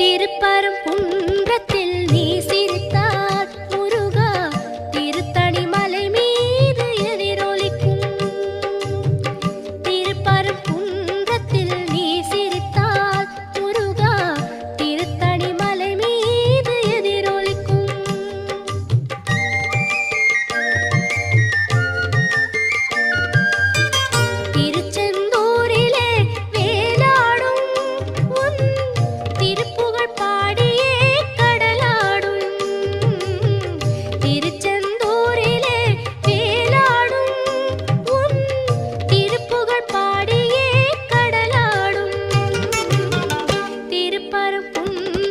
திருப்பரங்குன்றத்தில் நீ சிரித்தால் முருகா திருத்தணி மலை மீது எதிரொலிக்கும். திருப்பரங்குன்றத்தில் நீ சிரித்தால் முருகா திருத்தணி மலை மீது எதிரொலிக்கும். திருச்செந்தூரிலே வேலாடும் உன் திருப்புகழ் பாடியே கடலாடும். திருச்செந்தூரிலே வேலாடும் உன் திருப்புகழ் பாடியே கடலாடும். திருப்பரங்குன்றத்தில்